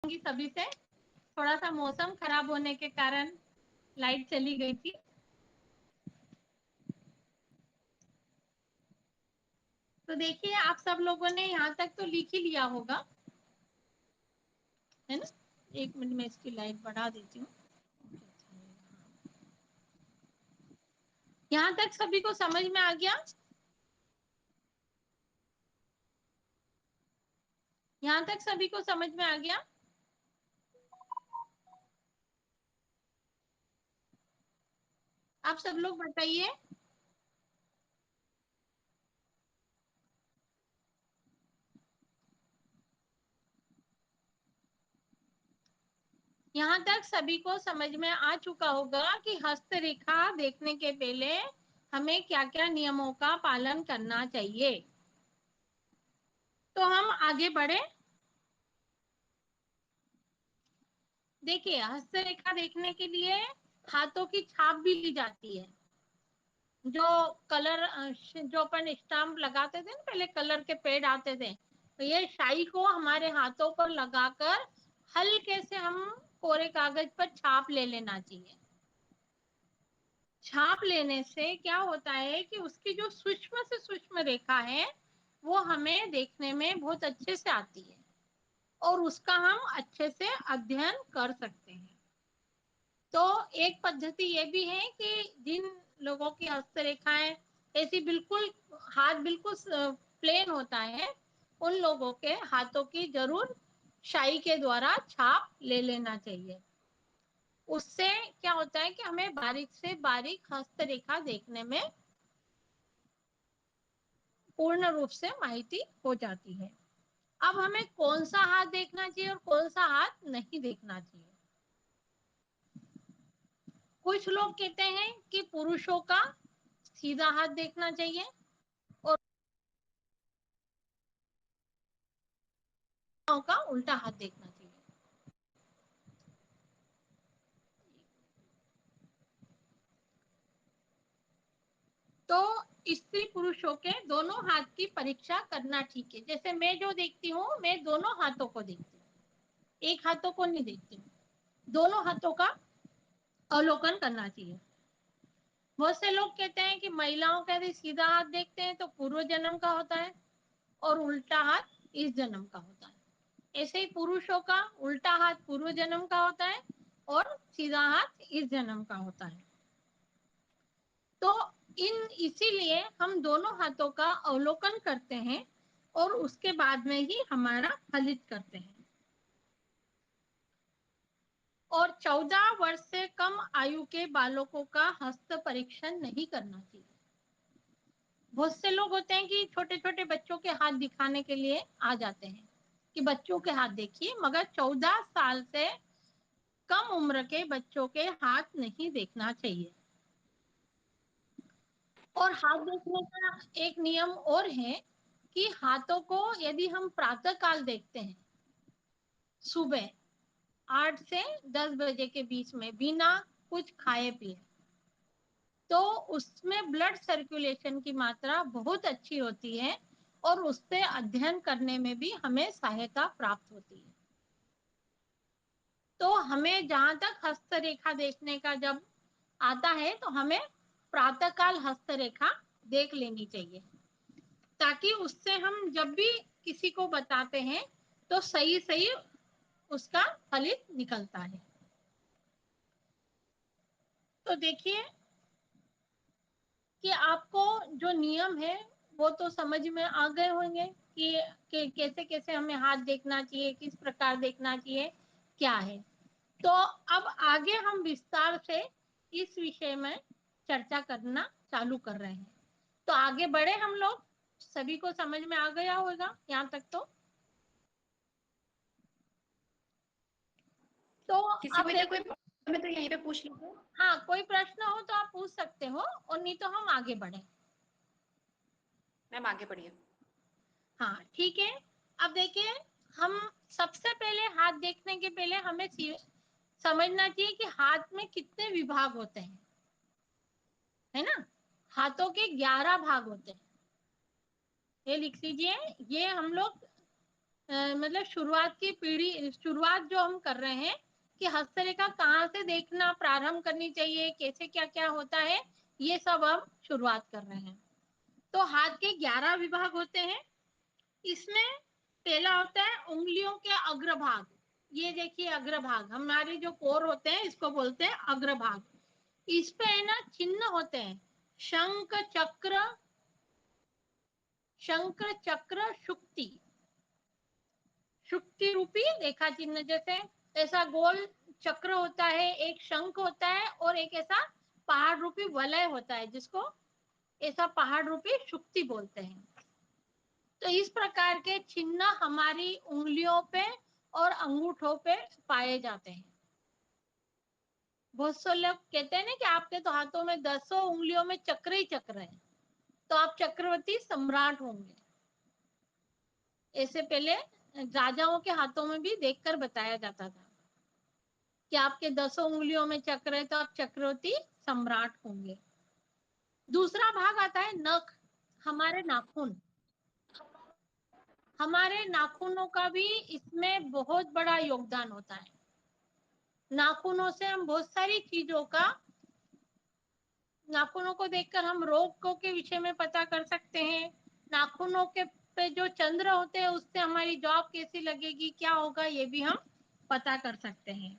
सभी से, थोड़ा सा मौसम खराब होने के कारण लाइट चली गई थी। तो देखिए आप सब लोगों ने यहाँ तक तो लिख ही लिया होगा, है ना। एक मिनट में इसकी लाइट बढ़ा देती हूँ। यहाँ तक सभी को समझ में आ गया? यहाँ तक सभी को समझ में आ गया? आप सब लोग बताइए। यहाँ तक सभी को समझ में आ चुका होगा कि हस्तरेखा देखने के पहले हमें क्या क्या नियमों का पालन करना चाहिए। तो हम आगे बढ़े। देखिए हस्तरेखा देखने के लिए हाथों की छाप भी ली जाती है। जो कलर, जो अपन स्टाम्प लगाते थे ना पहले, कलर के पेड आते थे, तो ये शाई को हमारे हाथों पर लगाकर हल्के से हम कोरे कागज पर छाप ले लेना चाहिए। छाप लेने से क्या होता है कि उसकी जो सूक्ष्म से सूक्ष्म रेखा है वो हमें देखने में बहुत अच्छे से आती है और उसका हम अच्छे से अध्ययन कर सकते हैं। तो एक पद्धति ये भी है कि जिन लोगों की हस्तरेखाएं ऐसी बिल्कुल, हाथ बिल्कुल प्लेन होता है, उन लोगों के हाथों की जरूर शाई के द्वारा छाप ले लेना चाहिए। उससे क्या होता है कि हमें बारीक से बारीक हस्तरेखा देखने में पूर्ण रूप से माहिती हो जाती है। अब हमें कौन सा हाथ देखना चाहिए और कौन सा हाथ नहीं देखना चाहिए। कुछ लोग कहते हैं कि पुरुषों का सीधा हाथ देखना चाहिए और महिलाओं का उल्टा हाथ देखना चाहिए। तो स्त्री पुरुषों के दोनों हाथ की परीक्षा करना ठीक है। जैसे मैं जो देखती हूँ, मैं दोनों हाथों को देखती हूँ, एक हाथों को नहीं देखती हूँ। दोनों हाथों का अवलोकन करना चाहिए। बहुत से लोग कहते हैं कि महिलाओं का यदि सीधा हाथ देखते हैं तो पूर्व जन्म का होता है और उल्टा हाथ इस जन्म का होता है। ऐसे ही पुरुषों का उल्टा हाथ पूर्व जन्म का होता है और सीधा हाथ इस जन्म का होता है। तो इसीलिए हम दोनों हाथों का अवलोकन करते हैं और उसके बाद में ही हमारा फलित करते हैं। और 14 वर्ष से कम आयु के बालकों का हस्त परीक्षण नहीं करना चाहिए। बहुत से लोग होते हैं कि छोटे छोटे बच्चों के हाथ दिखाने के लिए आ जाते हैं कि बच्चों के हाथ देखिए, मगर 14 साल से कम उम्र के बच्चों के हाथ नहीं देखना चाहिए। और हाथ देखने का एक नियम और है कि हाथों को यदि हम प्रातः काल देखते हैं, सुबह 8 से 10 बजे के बीच में, बिना कुछ खाए पिए, तो उसमें ब्लड सर्कुलेशन की मात्रा बहुत अच्छी होती है और उससे अध्ययन करने में भी हमें सहायता प्राप्त होती है। तो हमें जहां तक हस्तरेखा देखने का जब आता है तो हमें प्रातःकाल हस्तरेखा देख लेनी चाहिए, ताकि उससे हम जब भी किसी को बताते हैं तो सही सही उसका फलित निकलता है। तो देखिए कि आपको जो नियम है वो तो समझ में आ गए होंगे कि कैसे कैसे हमें हाथ देखना चाहिए, किस प्रकार देखना चाहिए, क्या है। तो अब आगे हम विस्तार से इस विषय में चर्चा करना चालू कर रहे हैं। तो आगे बढ़े हम लोग। सभी को समझ में आ गया होगा यहाँ तक तो किसी अब को इधर कोई देखिए, प्रॉब्लम है तो यहीं पे पूछ लीजिए। हाँ कोई प्रश्न हो तो आप पूछ सकते हो और नहीं तो हम आगे बढ़े। मैम आगे बढ़िए। हाँ ठीक है। अब देखिए, हम सबसे पहले हाथ देखने के पहले हमें समझना चाहिए कि हाथ में कितने विभाग होते हैं, है ना। हाथों के 11 भाग होते हैं, ये लिख लीजिए। ये हम लोग मतलब शुरुआत की पीढ़ी, शुरुआत जो हम कर रहे हैं कि हस्तरेखा कहाँ से देखना प्रारंभ करनी चाहिए, कैसे क्या क्या होता है, ये सब हम शुरुआत कर रहे हैं। तो हाथ के 11 विभाग होते हैं। इसमें पहला होता है उंगलियों के अग्रभाग। ये देखिए अग्रभाग, हमारे जो कोर होते हैं इसको बोलते हैं अग्रभाग। इस पे है ना चिन्ह होते हैं, शंख चक्र, शंख चक्र शुक्ति, शुक्ति रूपी रेखा चिन्ह। जैसे ऐसा गोल चक्र होता है, एक शंख होता है और एक ऐसा पहाड़ रूपी वलय होता है, जिसको ऐसा पहाड़ रूपी शुक्ति बोलते हैं। तो इस प्रकार के चिन्ह हमारी उंगलियों पे और अंगूठों पे पाए जाते हैं। बहुत से लोग कहते हैं ना कि आपके तो हाथों में 10 उंगलियों में चक्र ही चक्र है, तो आप चक्रवर्ती सम्राट होंगे। ऐसे पहले राजाओं के हाथों में भी देखकर बताया जाता था कि आपके 10 उंगलियों में चक्र है तो आप चक्रवर्ती सम्राट होंगे। दूसरा भाग आता है नख, हमारे नाखून। हमारे नाखूनों का भी इसमें बहुत बड़ा योगदान होता है। नाखूनों से हम बहुत सारी चीजों का, नाखूनों को देखकर हम रोगों के विषय में पता कर सकते हैं। नाखूनों के पे जो चंद्र होते हैं उससे हमारी जॉब कैसी लगेगी, क्या होगा, ये भी हम पता कर सकते हैं।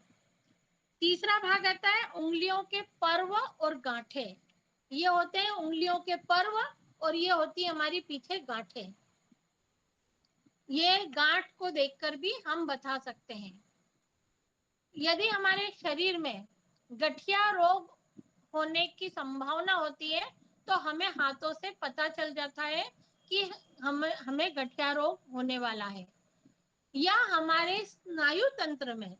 तीसरा भाग आता है उंगलियों के पर्व और गांठें। ये होते हैं उंगलियों के पर्व और ये होती है हमारी पीछे गांठें। ये गांठ को देखकर भी हम बता सकते हैं। यदि हमारे शरीर में गठिया रोग होने की संभावना होती है तो हमें हाथों से पता चल जाता है कि हमें गठिया रोग होने वाला है। या हमारे स्नायु तंत्र में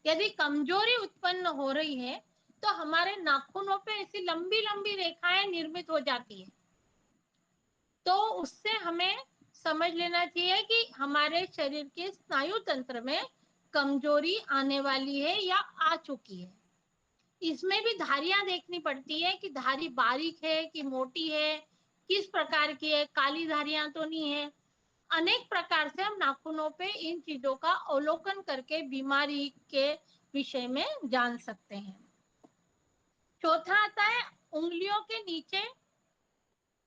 यदि कमजोरी उत्पन्न हो रही है तो हमारे नाखूनों पे ऐसी लंबी लंबी रेखाएं निर्मित हो जाती है, तो उससे हमें समझ लेना चाहिए कि हमारे शरीर के स्नायु तंत्र में कमजोरी आने वाली है या आ चुकी है। इसमें भी धारियां देखनी पड़ती है कि धारी बारीक है कि मोटी है, किस प्रकार की है, काली धारियां तो नहीं है। अनेक प्रकार से हम नाखूनों पे इन चीजों का अवलोकन करके बीमारी के विषय में जान सकते हैं। चौथा आता है उंगलियों के नीचे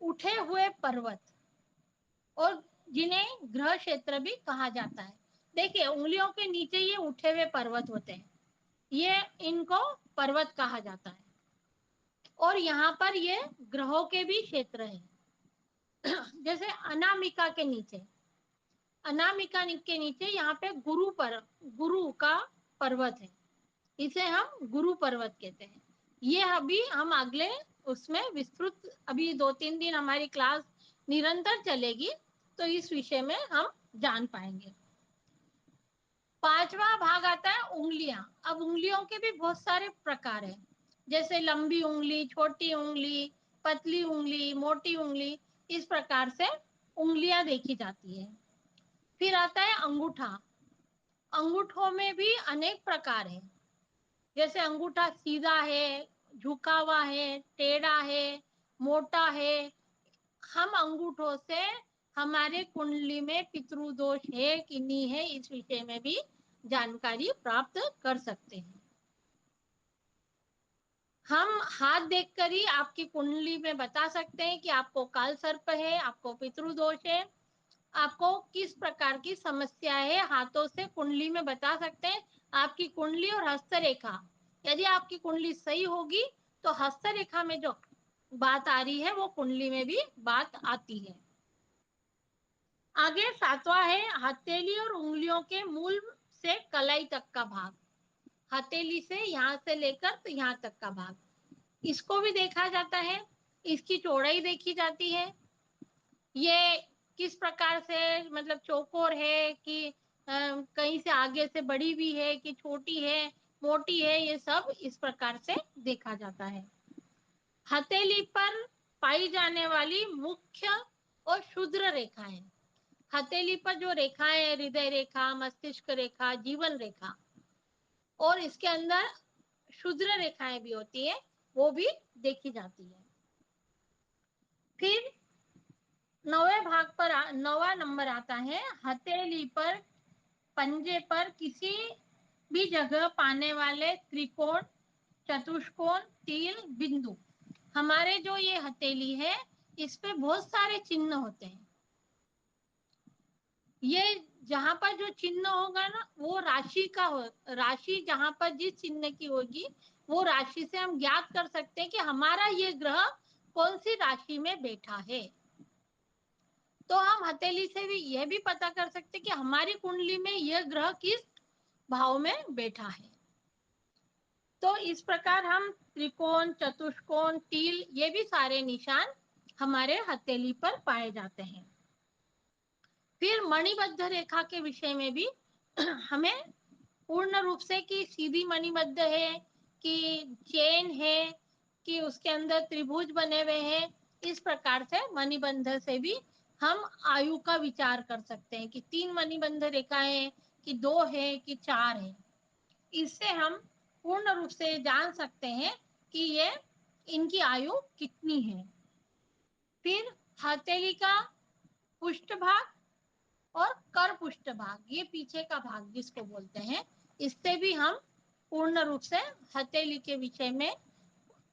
उठे हुए पर्वत, और जिन्हें ग्रह क्षेत्र भी कहा जाता है। देखिए उंगलियों के नीचे ये उठे हुए पर्वत होते हैं, ये इनको पर्वत कहा जाता है। और यहाँ पर ये ग्रहों के भी क्षेत्र है। जैसे अनामिका के नीचे, अनामिका के नीचे यहाँ पे गुरु का पर्वत है, इसे हम गुरु पर्वत कहते हैं। ये अभी हम अगले उसमें विस्तृत, अभी 2-3 दिन हमारी क्लास निरंतर चलेगी तो इस विषय में हम जान पाएंगे। पांचवा भाग आता है उंगलियां। अब उंगलियों के भी बहुत सारे प्रकार हैं, जैसे लंबी उंगली, छोटी उंगली, पतली उंगली, मोटी उंगली, इस प्रकार से उंगलियां देखी जाती है। फिर आता है अंगूठा। अंगूठों में भी अनेक प्रकार हैं, जैसे अंगूठा सीधा है, झुका हुआ है, टेढ़ा है, मोटा है। हम अंगूठों से हमारे कुंडली में पितृदोष है कि नहीं है, इस विषय में भी जानकारी प्राप्त कर सकते हैं। हम हाथ देखकर ही आपकी कुंडली में बता सकते हैं कि आपको काल सर्प है, आपको पितृदोष है, आपको किस प्रकार की समस्या है, हाथों से कुंडली में बता सकते हैं। आपकी कुंडली और हस्तरेखा, यदि आपकी कुंडली सही होगी तो हस्तरेखा में जो बात आ रही है वो कुंडली में भी बात आती है। आगे सातवां है हथेली और उंगलियों के मूल से कलाई तक का भाग। हथेली से यहाँ से लेकर तो यहाँ तक का भाग, इसको भी देखा जाता है। इसकी चौड़ाई देखी जाती है, ये किस प्रकार से, मतलब चौकोर है कि कहीं से आगे से बड़ी भी है कि छोटी है, मोटी है, ये सब इस प्रकार से देखा जाता है। हथेली पर पाई जाने वाली मुख्य और क्षुद्र रेखाएं। हथेली पर जो रेखाएं है, हृदय रेखा, मस्तिष्क रेखा, जीवन रेखा, और इसके अंदर क्षुद्र रेखाएं भी होती है, वो भी देखी जाती है। फिर नौवा नंबर आता है हथेली पर, पंजे पर किसी भी जगह पाने वाले त्रिकोण, चतुष्कोण, तिल, बिंदु। हमारे जो ये हथेली है इस पे बहुत सारे चिन्ह होते हैं। ये जहां पर जो चिन्ह होगा ना वो राशि का हो, राशि जहां पर जिस चिन्ह की होगी वो राशि से हम ज्ञात कर सकते हैं कि हमारा ये ग्रह कौन सी राशि में बैठा है। तो हम हथेली से भी यह भी पता कर सकते हैं कि हमारी कुंडली में यह ग्रह किस भाव में बैठा है। तो इस प्रकार हम त्रिकोण, चतुष्कोण, तिल ये भी सारे निशान हमारे हथेली पर पाए जाते हैं। फिर मणिबद्ध रेखा के विषय में भी हमें पूर्ण रूप से कि सीधी मणिबद्ध है कि चेन है कि उसके अंदर त्रिभुज बने हुए हैं, इस प्रकार से मणिबंध से भी हम आयु का विचार कर सकते हैं कि 3 मणिबंध रेखाएं कि 2 है कि 4 है। इससे हम पूर्ण रूप से जान सकते हैं कि ये इनकी आयु कितनी है। फिर हथेली का पुष्ट भाग और कर पुष्ट भाग, ये पीछे का भाग जिसको बोलते हैं, इससे भी हम पूर्ण रूप से हथेली के विषय में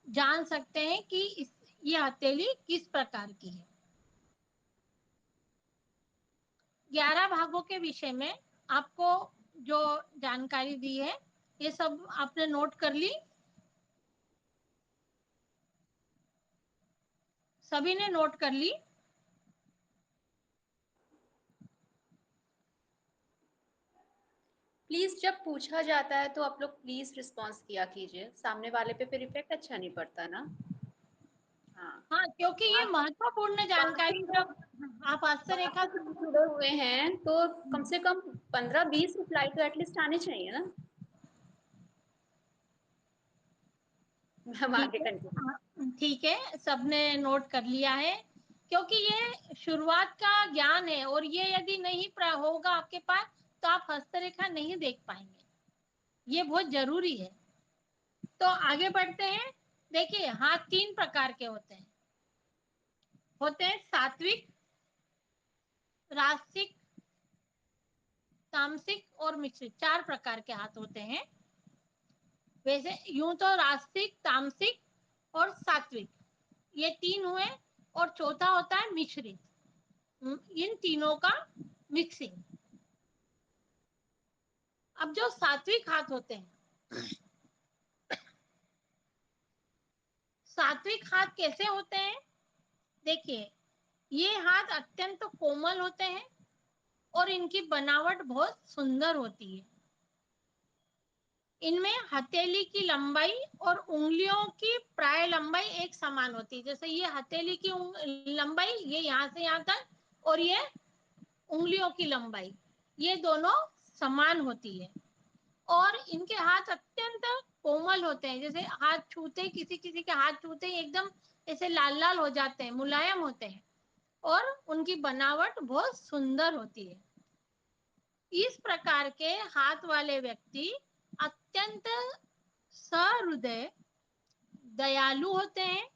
जान सकते हैं कि ये हथेली किस प्रकार की है। 11 भागों के विषय में आपको जो जानकारी दी है ये सब आपने नोट कर ली? सभी ने नोट कर ली? प्लीज जब पूछा जाता है तो आप लोग प्लीज रिस्पॉन्स किया कीजिए, सामने वाले पे फिर इफेक्ट अच्छा नहीं पड़ता ना। हाँ। हाँ, क्योंकि ये आप महत्वपूर्ण कम से जानकारी कम जब आप आश्चर्य का, 5 लोग जुड़े हुए हैं तो कम से कम 15-20 रिप्लाई तो एटलीस्ट आने चाहिए ना। हम ठीक आगे है। कंटिन्यू। हाँ, ठीक है, सबने नोट कर लिया है। क्योंकि ये शुरुआत का ज्ञान है और ये यदि नहीं होगा आपके पास तो आप हस्तरेखा नहीं देख पाएंगे, ये बहुत जरूरी है। तो आगे बढ़ते हैं। देखिए, हाथ 3 प्रकार के होते हैं सात्विक, राजसिक, तामसिक और मिश्रित, 4 प्रकार के हाथ होते हैं। वैसे यूं तो राजसिक, तामसिक और सात्विक ये 3 हुए, और चौथा होता है मिश्रित, इन तीनों का मिक्सिंग। अब जो सात्विक हाथ होते हैं, सात्विक हाथ कैसे होते हैं? देखिए, ये हाथ अत्यंत कोमल होते हैं और इनकी बनावट बहुत सुंदर होती है। इनमें हथेली की लंबाई और उंगलियों की प्राय लंबाई एक समान होती है। जैसे ये हथेली की लंबाई ये यहाँ से यहाँ तक, और ये उंगलियों की लंबाई ये दोनों समान होती है। और इनके हाथ अत्यंत कोमल होते हैं, जैसे हाथ छूते, किसी किसी के हाथ छूते ही एकदम ऐसे लाल लाल हो जाते हैं, मुलायम होते हैं, और उनकी बनावट बहुत सुंदर होती है। इस प्रकार के हाथ वाले व्यक्ति अत्यंत सहृदय, दयालु होते हैं,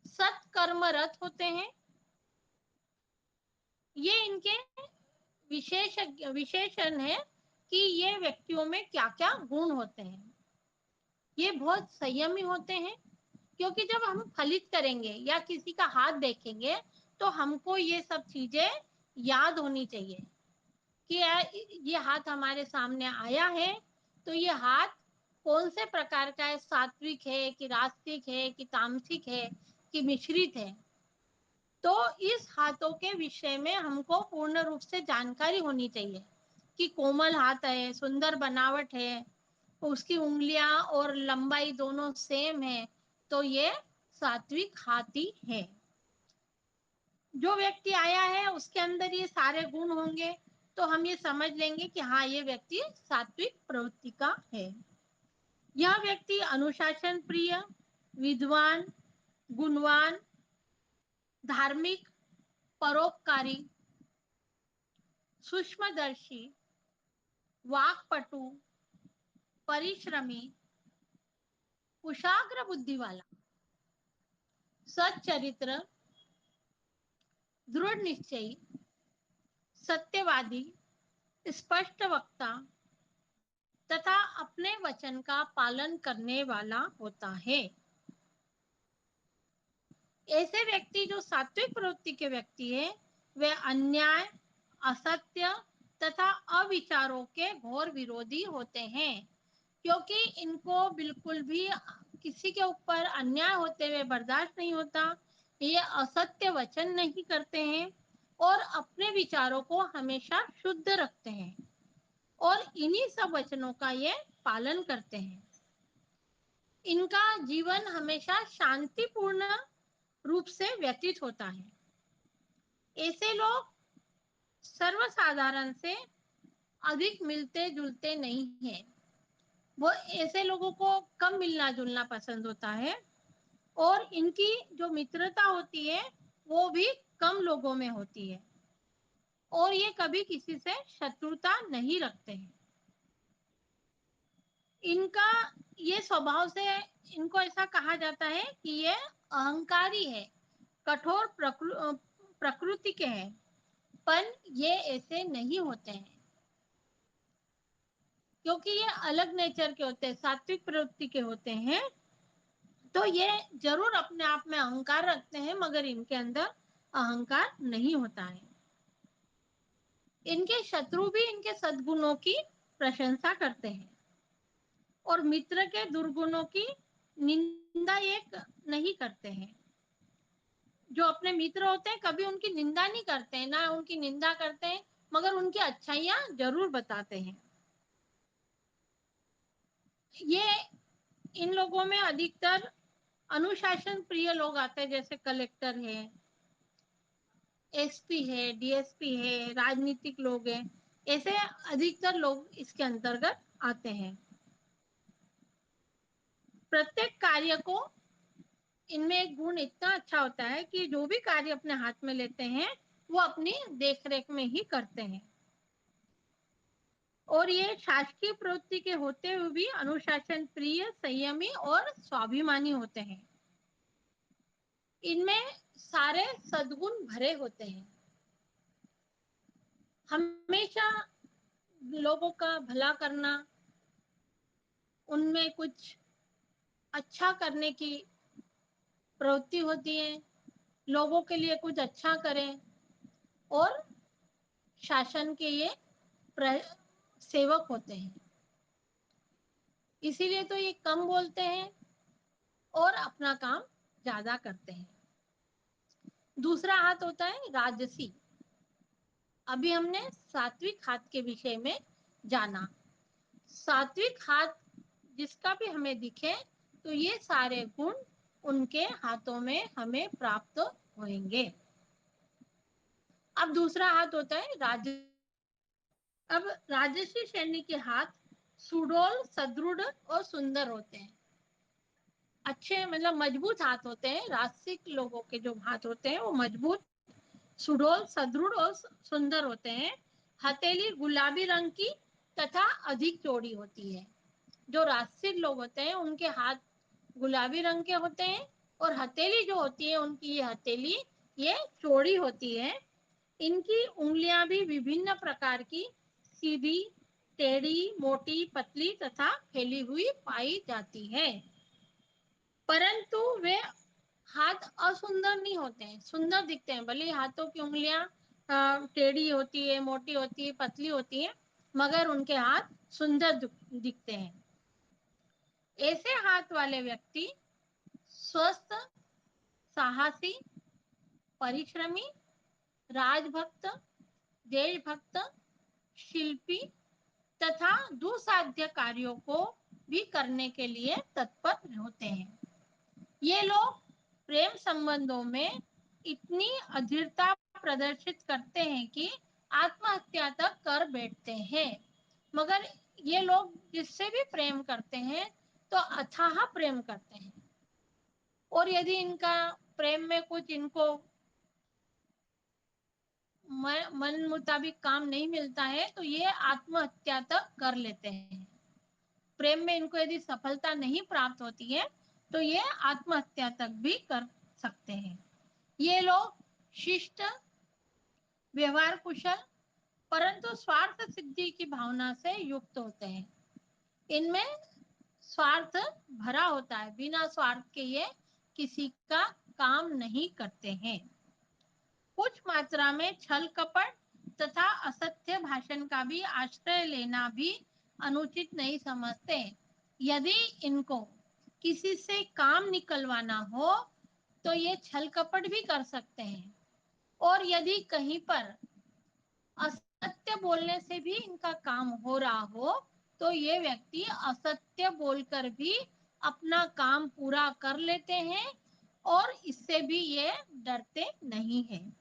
सत्कर्मरत होते हैं। ये इनके विशेषण है कि ये व्यक्तियों में क्या क्या गुण होते हैं। ये बहुत संयमी होते हैं, क्योंकि जब हम फलित करेंगे या किसी का हाथ देखेंगे तो हमको ये सब चीजें याद होनी चाहिए कि ये हाथ हमारे सामने आया है तो ये हाथ कौन से प्रकार का है, सात्विक है कि रास्तिक है कि तामसिक है कि मिश्रित है। तो इस हाथों के विषय में हमको पूर्ण रूप से जानकारी होनी चाहिए कि कोमल हाथ है, सुंदर बनावट है, उसकी उंगलियां और लंबाई दोनों सेम है, तो ये सात्विक हाथी है। जो व्यक्ति आया है उसके अंदर ये सारे गुण होंगे तो हम ये समझ लेंगे कि हाँ, ये व्यक्ति सात्विक प्रवृत्ति का है। यह व्यक्ति अनुशासन प्रिय, विद्वान, गुणवान, धार्मिक, परोपकारी, सूक्ष्मदर्शी, वाक्पटु, परिश्रमी, कुशाग्र बुद्धि वाला, सच्चरित्र, दृढ़ निश्चयी, सत्यवादी, स्पष्ट वक्ता तथा अपने वचन का पालन करने वाला होता है। ऐसे व्यक्ति जो सात्विक प्रवृत्ति के व्यक्ति है, वे अन्याय, असत्य तथा अविचारों के घोर विरोधी होते हैं, क्योंकि इनको बिल्कुल भी किसी के ऊपर अन्याय होते हुए बर्दाश्त नहीं होता। ये असत्य वचन नहीं करते हैं और अपने विचारों को हमेशा शुद्ध रखते हैं और इन्हीं सब वचनों का ये पालन करते हैं। इनका जीवन हमेशा शांतिपूर्ण रूप से व्यतीत होता है। ऐसे लोग सर्वसाधारण से अधिक मिलते जुलते नहीं हैं। वो ऐसे लोगों को कम मिलना जुलना पसंद होता है और इनकी जो मित्रता होती है वो भी कम लोगों में होती है और ये कभी किसी से शत्रुता नहीं रखते हैं। इनका ये स्वभाव से इनको ऐसा कहा जाता है कि ये अहंकारी है, कठोर प्रकृति के हैं, पर ये ऐसे नहीं होते हैं क्योंकि ये अलग नेचर के होते हैं, सात्विक प्रवृत्ति के होते हैं। तो ये जरूर अपने आप में अहंकार रखते हैं मगर इनके अंदर अहंकार नहीं होता है। इनके शत्रु भी इनके सद्गुणों की प्रशंसा करते हैं और मित्र के दुर्गुणों की निंदा ये नहीं करते हैं। जो अपने मित्र होते हैं कभी उनकी निंदा नहीं करते हैं, ना उनकी निंदा करते हैं, मगर उनकी अच्छाइयां जरूर बताते हैं। ये इन लोगों में अधिकतर अनुशासन प्रिय लोग आते हैं, जैसे कलेक्टर है, एसपी है, डीएसपी है, राजनीतिक लोग हैं, ऐसे अधिकतर लोग इसके अंतर्गत आते हैं। प्रत्येक कार्य को इनमें एक गुण इतना अच्छा होता है कि जो भी कार्य अपने हाथ में लेते हैं वो अपनी देखरेख में ही करते हैं और ये शासकीय प्रवृत्ति के होते हुए भी अनुशासन प्रिय, संयमी और स्वाभिमानी होते हैं। इनमें सारे सद्गुण भरे होते हैं। हमेशा लोगों का भला करना, उनमें कुछ अच्छा करने की प्रवृत्ति होती है, लोगों के लिए कुछ अच्छा करें और शासन के ये सेवक होते हैं। इसीलिए तो ये कम बोलते हैं और अपना काम ज्यादा करते हैं। दूसरा हाथ होता है राजसी। अभी हमने सात्विक हाथ के विषय में जाना। सात्विक हाथ जिसका भी हमें दिखे तो ये सारे गुण उनके हाथों में हमें प्राप्त होंगे। अब दूसरा हाथ होता है राज। अब राजसी श्रेणी के हाथ सुडौल, सदृढ़ और सुंदर होते हैं। अच्छे मतलब मजबूत हाथ होते हैं। राजसिक लोगों के जो हाथ होते हैं वो मजबूत, सुडौल, सदृढ़ और सुंदर होते हैं। हथेली गुलाबी रंग की तथा अधिक चौड़ी होती है। जो राजसिक लोग होते हैं उनके हाथ गुलाबी रंग के होते हैं और हथेली जो होती है उनकी ये हथेली ये चौड़ी होती है। इनकी उंगलियां भी विभिन्न प्रकार की सीधी, टेढ़ी, मोटी, पतली तथा फैली हुई पाई जाती है। परंतु वे हाथ असुंदर नहीं होते हैं, सुंदर दिखते हैं। भले हाथों की उंगलियां टेढ़ी होती है, मोटी होती है, पतली होती है, मगर उनके हाथ सुंदर दिखते हैं। ऐसे हाथ वाले व्यक्ति स्वस्थ, साहसी, परिश्रमी, राजभक्त, देशभक्त, शिल्पी तथा दुसाध्य कार्यों को भी करने के लिए तत्पर होते हैं। ये लोग प्रेम संबंधों में इतनी अधीरता प्रदर्शित करते हैं कि आत्महत्या तक कर बैठते हैं। मगर ये लोग जिससे भी प्रेम करते हैं तो अथाह प्रेम करते हैं और यदि इनका प्रेम में कुछ इनको मन मुताबिक काम नहीं मिलता है तो ये आत्महत्या तक कर लेते हैं। प्रेम में इनको यदि सफलता नहीं प्राप्त होती है तो ये आत्महत्या तक भी कर सकते हैं। ये लोग शिष्ट, व्यवहार कुशल, परंतु स्वार्थ सिद्धि की भावना से युक्त होते हैं। इनमें स्वार्थ भरा होता है, बिना स्वार्थ के ये किसी का काम नहीं करते हैं। कुछ मात्रा में छल कपट तथा असत्य भाषण का भी आश्रय लेना भी अनुचित नहीं समझते। यदि इनको किसी से काम निकलवाना हो तो ये छल कपट भी कर सकते हैं, और यदि कहीं पर असत्य बोलने से भी इनका काम हो रहा हो तो ये व्यक्ति असत्य बोलकर भी अपना काम पूरा कर लेते हैं, और इससे भी ये डरते नहीं हैं।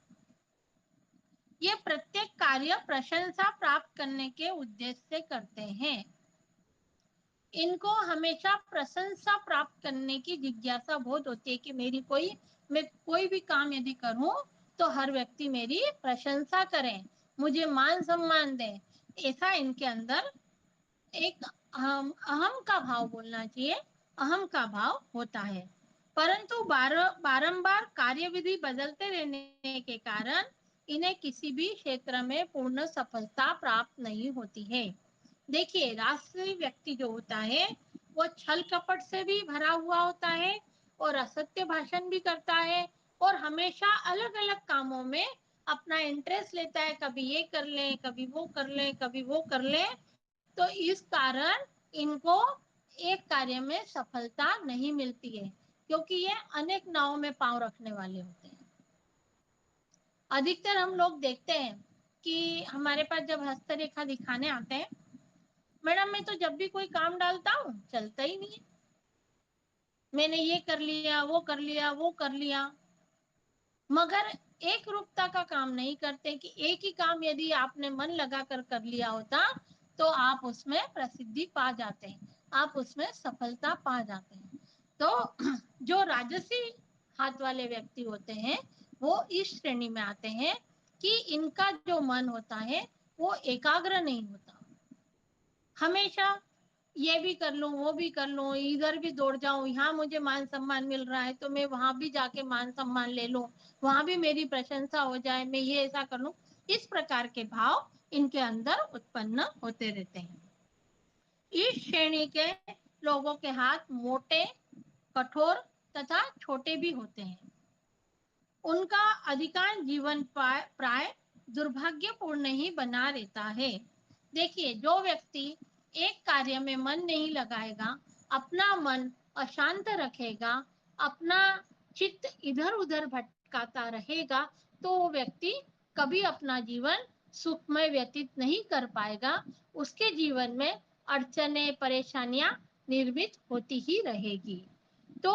ये प्रत्येक कार्य प्रशंसा प्राप्त करने के उद्देश्य से करते हैं। इनको हमेशा प्रशंसा प्राप्त करने की जिज्ञासा बहुत होती है कि मैं कोई भी काम यदि करूं तो हर व्यक्ति मेरी प्रशंसा करे, मुझे मान सम्मान दे। ऐसा इनके अंदर एक अहम का भाव बोलना चाहिए, अहम का भाव होता है। परंतु बारंबार कार्यविधि बदलते रहने के कारण इन्हें किसी भी क्षेत्र में पूर्ण सफलता प्राप्त नहीं होती है। देखिए, राष्ट्रीय व्यक्ति जो होता है वो छल कपट से भी भरा हुआ होता है और असत्य भाषण भी करता है, और हमेशा अलग अलग कामों में अपना इंटरेस्ट लेता है, कभी ये कर ले, कभी वो कर ले, कभी वो कर ले। तो इस कारण इनको एक कार्य में सफलता नहीं मिलती है, क्योंकि ये अनेक नावों में पांव रखने वाले होते हैं। अधिकतर हम लोग देखते हैं कि हमारे पास जब हस्तरेखा दिखाने आते हैं, मैडम मैं तो जब भी कोई काम डालता हूँ चलता ही नहीं है, मैंने ये कर लिया, वो कर लिया, वो कर लिया, मगर एक रूपता का काम नहीं करते कि एक ही काम यदि आपने मन लगाकर कर लिया होता तो आप उसमें प्रसिद्धि पा जाते हैं, आप उसमें सफलता पा जाते हैं। तो जो राजसी हाथ वाले व्यक्ति होते हैं वो इस श्रेणी में आते हैं कि इनका जो मन होता है वो एकाग्र नहीं होता, हमेशा ये भी कर लूं, वो भी कर लूं, इधर भी दौड़ जाऊं, यहाँ मुझे मान सम्मान मिल रहा है तो मैं वहां भी जाके मान सम्मान ले लूं, वहां भी मेरी प्रशंसा हो जाए, मैं ये ऐसा कर लूं। इस प्रकार के भाव इनके अंदर उत्पन्न होते रहते हैं। इस श्रेणी के लोगों के हाथ मोटे, कठोर तथा छोटे भी होते हैं। उनका अधिकांश जीवन प्राय दुर्भाग्यपूर्ण ही बना रहता है। देखिए, जो व्यक्ति एक कार्य में मन नहीं लगाएगा, अपना मन अशांत रखेगा, अपना चित्त इधर उधर भटकाता रहेगा, तो वो व्यक्ति कभी अपना जीवन सुखमय व्यतीत नहीं कर पाएगा। उसके जीवन में अड़चने, परेशानियां निर्मित होती ही रहेगी। तो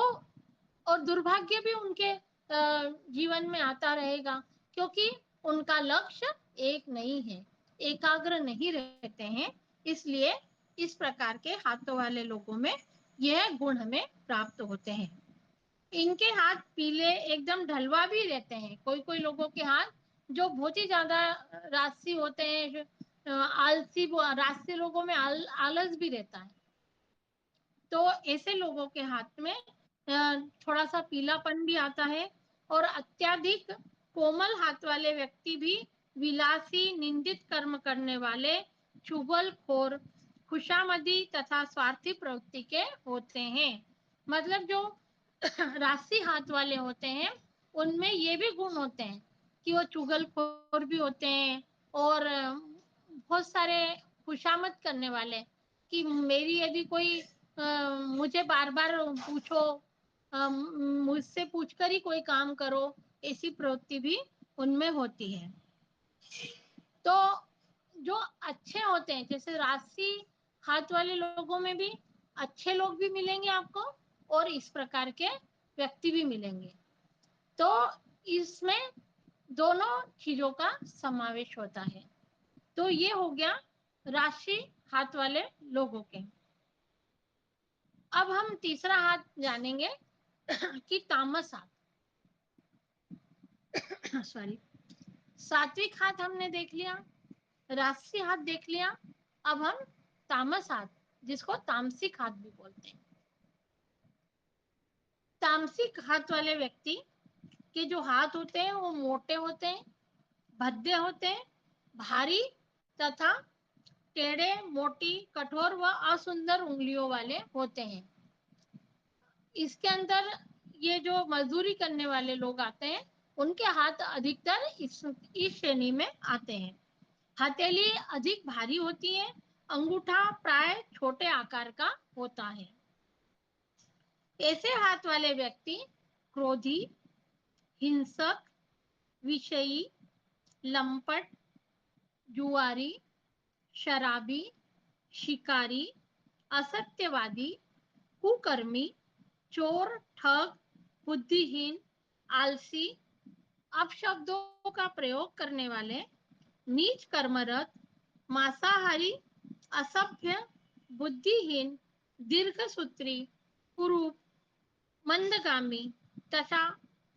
और दुर्भाग्य भी उनके जीवन में आता रहेगा, क्योंकि उनका लक्ष्य एक नहीं है, एकाग्र नहीं रहते हैं। इसलिए इस प्रकार के हाथों वाले लोगों में यह गुण हमें प्राप्त होते हैं। इनके हाथ पीले एकदम ढलवा भी रहते हैं, कोई कोई लोगों के हाथ जो बहुत ही ज्यादा राशि होते हैं, आलसी, राशि लोगों में आलस भी रहता है, तो ऐसे लोगों के हाथ में थोड़ा सा पीलापन भी आता है। और अत्यधिक कोमल हाथ वाले व्यक्ति भी विलासी, निंदित कर्म करने वाले, चुगलखोर, खुशामदी तथा स्वार्थी प्रवृत्ति के होते हैं। मतलब जो राशि हाथ वाले होते हैं उनमें ये भी गुण होते हैं कि वो चुगलखोर भी होते हैं, और बहुत सारे खुशामद करने वाले कि मेरी यदि कोई मुझे बार बार पूछो, मुझसे पूछकर ही कोई काम करो, ऐसी प्रवृत्ति भी उनमें होती है। तो जो अच्छे होते हैं, जैसे राशि हाथ वाले लोगों में भी अच्छे लोग भी मिलेंगे आपको, और इस प्रकार के व्यक्ति भी मिलेंगे। तो इसमें दोनों चीजों का समावेश होता है। तो ये हो गया राशि हाथ वाले लोगों के। अब हम तीसरा हाथ जानेंगे कि तामस हाथ। सॉरी, सात्विक हाथ हमने देख लिया, राशि हाथ देख लिया, अब हम तामस हाथ, जिसको तामसिक हाथ भी बोलते हैं। तामसिक हाथ वाले व्यक्ति के जो हाथ होते हैं वो मोटे होते हैं, भद्दे होते हैं, भारी तथा टेढ़े, मोटी, कठोर व असुंदर उंगलियों वाले होते हैं। इसके अंदर ये जो मजदूरी करने वाले लोग आते हैं, उनके हाथ अधिकतर इस श्रेणी में आते हैं। हथेली अधिक भारी होती है, अंगूठा प्राय छोटे आकार का होता है। ऐसे हाथ वाले व्यक्ति क्रोधी, हिंसक, विषयी, लंपट, जुआरी, शराबी, शिकारी, असत्यवादी, कुकर्मी, चोर, ठग, बुद्धिहीन, आलसी, अपशब्दों का प्रयोग करने वाले, नीच कर्मरत, मांसाहारी, असभ्य, बुद्धिहीन, दीर्घसूत्री, कुरूप, मंदगामी तथा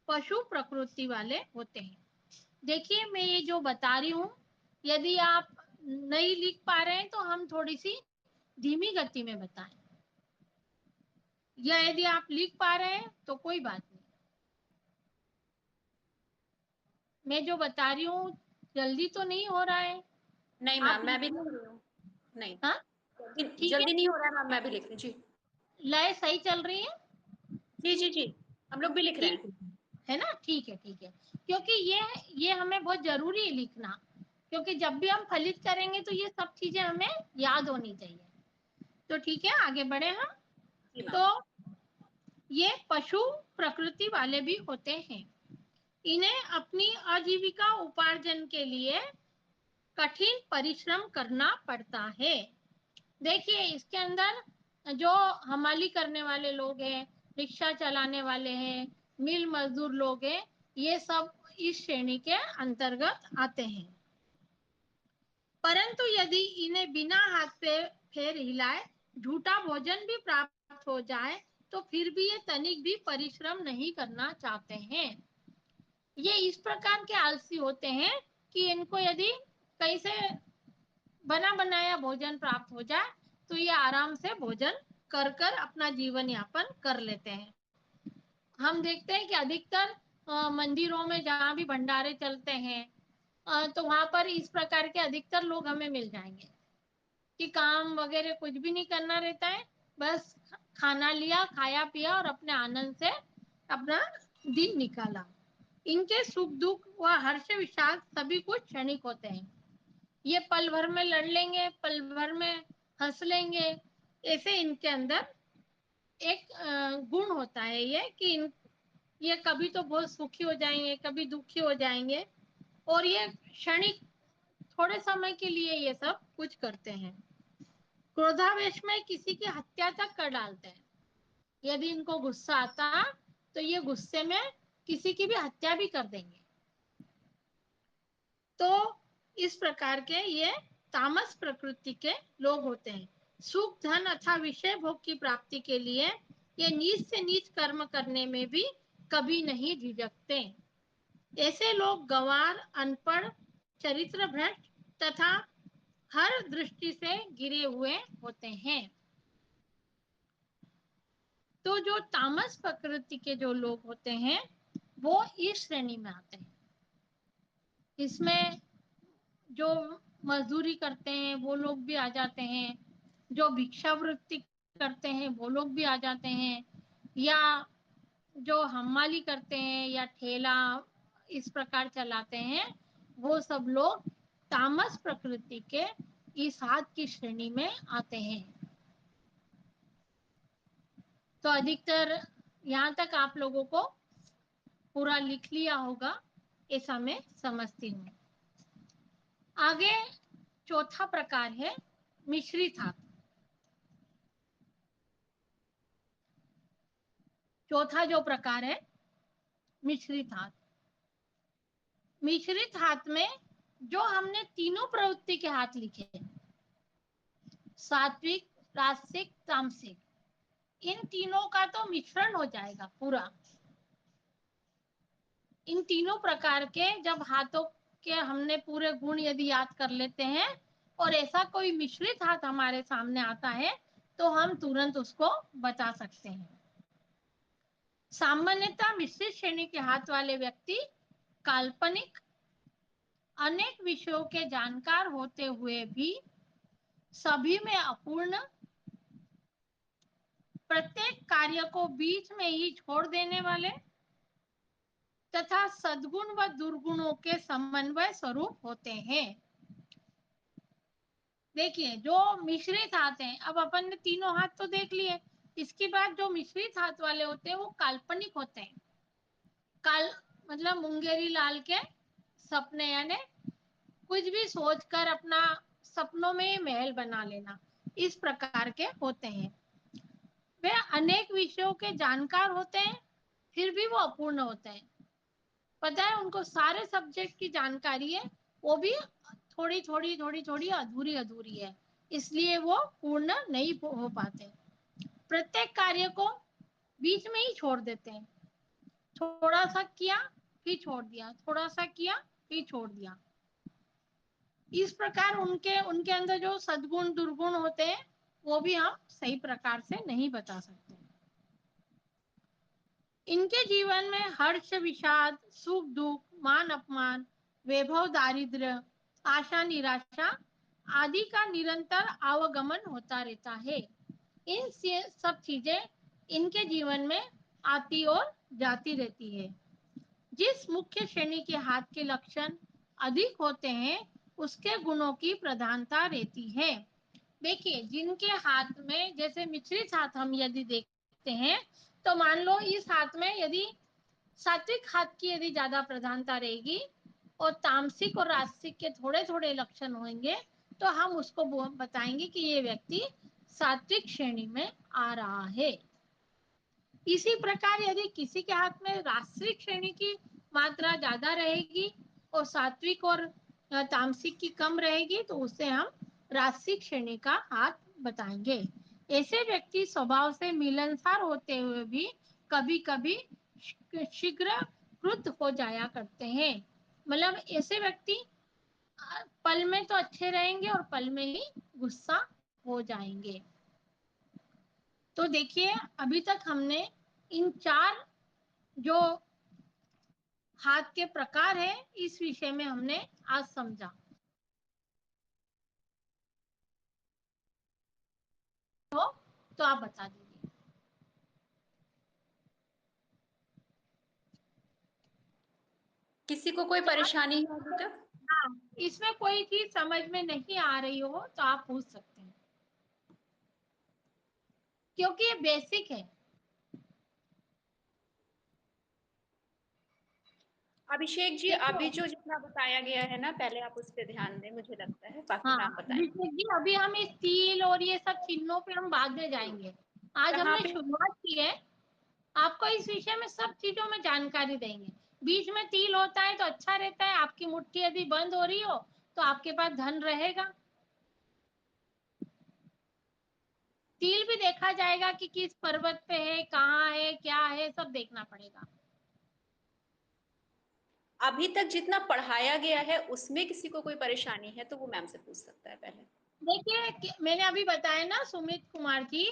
पशु प्रकृति वाले होते हैं। देखिए मैं ये जो बता रही हूँ, यदि आप नहीं लिख पा रहे हैं तो हम थोड़ी सी धीमी गति में बताएं, या यदि आप लिख पा रहे हैं तो कोई बात नहीं। मैं जो बता रही हूँ जल्दी तो नहीं हो रहा है? नहीं आप मैम, मैं भी लिख, लिख रही हूँ। नहीं, हाँ जल्दी ठीक है, जल्दी नहीं हो रहा है मैम, मैं भी लिख रही हूँ जी। लय सही चल रही है? जी जी जी, हम लोग भी लिख रहे ठीक हैं। है ना, ठीक है ठीक है। क्योंकि ये हमें बहुत जरूरी है लिखना, क्योंकि जब भी हम फलित करेंगे तो ये सब चीजें हमें याद होनी चाहिए। तो ठीक है, आगे बढ़े हम। जी मैम। तो ये पशु प्रकृति वाले भी होते हैं। इन्हें अपनी आजीविका उपार्जन के लिए कठिन परिश्रम करना पड़ता है। देखिए इसके अंदर जो हमाली करने वाले लोग हैं, रिक्शा चलाने वाले हैं, मिल मजदूर लोग हैं, ये सब इस श्रेणी के अंतर्गत आते हैं। परंतु यदि इन्हें बिना हाथ पे फेर हिलाए झूठा भोजन भी प्राप्त हो जाए तो फिर भी ये तनिक भी परिश्रम नहीं करना चाहते हैं। ये इस प्रकार के आलसी होते हैं कि इनको यदि कहीं से बना बनाया भोजन प्राप्त हो जाए तो ये आराम से भोजन कर कर अपना जीवन यापन कर लेते हैं। हम देखते हैं कि अधिकतर मंदिरों में जहाँ भी भंडारे चलते हैं, तो वहां पर इस प्रकार के अधिकतर लोग हमें मिल जाएंगे कि काम वगैरह कुछ भी नहीं करना रहता है, बस खाना लिया, खाया पिया और अपने आनंद से अपना दिन निकाला। इनके सुख दुख व हर्ष विषाद सभी कुछ क्षणिक होते हैं। ये पल भर में लड़ लेंगे, पल भर में हंस लेंगे। ऐसे इनके अंदर एक गुण होता है ये कि ये कभी तो बहुत सुखी हो जाएंगे, कभी दुखी हो जाएंगे, और ये क्षणिक थोड़े समय के लिए ये सब कुछ करते हैं। क्रोधावेश में किसी की हत्या तक कर डालते हैं। यदि इनको गुस्सा आता तो ये गुस्से में किसी की भी हत्या भी कर देंगे। तो इस प्रकार के ये तामस प्रकृति के लोग होते हैं। सुख धन अथवा विषय भोग की प्राप्ति के लिए ये नीच से नीच कर्म करने में भी कभी नहीं झिझकते। ऐसे लोग गंवार, अनपढ़, चरित्र भ्रष्ट तथा हर दृष्टि से गिरे हुए होते हैं। तो जो तामस प्रकृति के जो लोग होते हैं वो इस श्रेणी में आते हैं। इसमें जो मजदूरी करते हैं वो लोग भी आ जाते हैं, जो भिक्षावृत्ति करते हैं वो लोग भी आ जाते हैं, या जो हमाली करते हैं या ठेला इस प्रकार चलाते हैं, वो सब लोग तामस प्रकृति के इस हाथ की श्रेणी में आते हैं। तो अधिकतर यहाँ तक आप लोगों को पूरा लिख लिया होगा, ऐसा मैं समझती हूँ। आगे चौथा प्रकार है मिश्रित हाथ। चौथा जो प्रकार है मिश्रित हाथ। मिश्रित हाथ में जो हमने तीनों प्रवृत्ति के हाथ लिखे हैं, सात्विक, राजसिक, तामसिक, इन तीनों का तो मिश्रण हो जाएगा पूरा। इन तीनों प्रकार के जब हाथों के हमने पूरे गुण यदि याद कर लेते हैं और ऐसा कोई मिश्रित हाथ हमारे सामने आता है तो हम तुरंत उसको बता सकते हैं। सामान्यतः मिश्रित श्रेणी के हाथ वाले व्यक्ति काल्पनिक, अनेक विषयों के जानकार होते हुए भी सभी में अपूर्ण, प्रत्येक कार्य को बीच में ही छोड़ देने वाले तथा सद्गुण व दुर्गुणों के समन्वय स्वरूप होते हैं। देखिए, जो मिश्रित हाथ हैं, अब अपन ने तीनों हाथ तो देख लिए, इसके बाद जो मिश्रित हाथ वाले होते हैं वो काल्पनिक होते हैं। काल मतलब मुंगेरी लाल के सपने, यानी कुछ भी सोचकर अपना सपनों में महल बना लेना, इस प्रकार के होते हैं। वे अनेक विषयों के जानकार होते हैं, फिर भी वो अपूर्ण होते हैं। पता है, उनको सारे सब्जेक्ट की जानकारी है, वो भी थोड़ी थोड़ी थोड़ी थोड़ी अधूरी अधूरी है, इसलिए वो पूर्ण नहीं हो पाते। प्रत्येक कार्य को बीच में ही छोड़ देते हैं। थोड़ा सा किया फिर छोड़ दिया, थोड़ा सा किया फिर छोड़ दिया। इस प्रकार उनके उनके अंदर जो सद्गुण दुर्गुण होते हैं वो भी हम सही प्रकार से नहीं बता सकते। इनके जीवन में हर्ष विषाद, सुख दुख, मान अपमान, वैभव दारिद्र्य, आशा निराशा आदि का निरंतर आवागमन होता रहता है। इन सब चीजें इनके जीवन में आती और जाती रहती है। जिस मुख्य श्रेणी के हाथ के लक्षण अधिक होते हैं उसके गुणों की प्रधानता रहती है। देखिए, जिनके हाथ में जैसे मिश्रित हाथ हम यदि देखते हैं तो मान लो इस हाथ में यदि सात्विक हाथ की यदि ज्यादा प्रधानता रहेगी और तामसिक और राजसिक के थोड़े थोड़े लक्षण होंगे तो हम उसको बताएंगे कि ये व्यक्ति सात्विक श्रेणी में आ रहा है। इसी प्रकार यदि किसी के हाथ में राजसिक श्रेणी की मात्रा ज्यादा रहेगी और सात्विक और तामसिक की कम रहेगी तो उससे हम राजसिक श्रेणी का हाथ बताएंगे। ऐसे व्यक्ति स्वभाव से मिलनसार होते हुए भी कभी कभी शीघ्र क्रुद्ध हो जाया करते हैं। मतलब ऐसे व्यक्ति पल में तो अच्छे रहेंगे और पल में ही गुस्सा हो जाएंगे। तो देखिए, अभी तक हमने इन 4 जो हाथ के प्रकार है इस विषय में हमने आज समझा। तो आप बता दीजिए। किसी को कोई क्या? परेशानी है अभी तक? हाँ, इसमें कोई चीज समझ में नहीं आ रही हो तो आप पूछ सकते हैं, क्योंकि ये बेसिक है। अभिषेक जी, देखो, अभी जो जितना बताया गया है ना, पहले आप उस पर ध्यान दें, मुझे लगता है, बाकी हाँ मैं आप बताएं। विवेक जी, अभी हम इस तिल और ये सब चिन्हों पे हम बाद में जाएंगे। आज कहाँ हमने पे? शुरुआत की है, आपको इस विषय में सब चीजों में जानकारी देंगे। बीच में तिल होता है तो अच्छा रहता है, आपकी मुट्ठी यदि बंद हो रही हो तो आपके पास धन रहेगा। तिल भी देखा जाएगा कि किस पर्वत पे है, कहाँ है, क्या है, सब देखना पड़ेगा। अभी तक जितना पढ़ाया गया है उसमें किसी को कोई परेशानी है तो वो मैम से पूछ सकता है पहले। देखिए, मैंने अभी बताया ना सुमित कुमार जी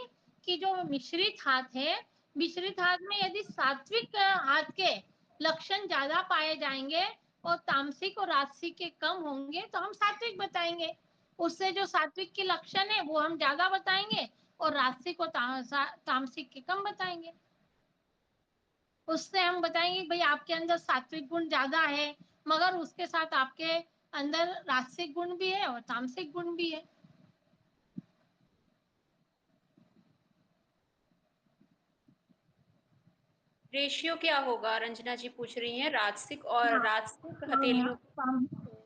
कि जो मिश्रित हाथ है, मिश्रित हाथ में यदि सात्विक हाथ के लक्षण ज्यादा पाए जाएंगे और तामसिक और राजसिक के कम होंगे तो हम सात्विक बताएंगे। उससे जो सात्विक के लक्षण है वो हम ज्यादा बताएंगे और राजसिक और तामसिक के कम बताएंगे। उससे हम बताएंगे भाई आपके अंदर सात्विक गुण ज्यादा है, मगर उसके साथ आपके अंदर राजसिक गुण भी है और तामसिक गुण भी है। रेशियो क्या होगा, रंजना जी पूछ रही हैं, राजसिक और हाँ, राजसिक हाँ, हथेलियों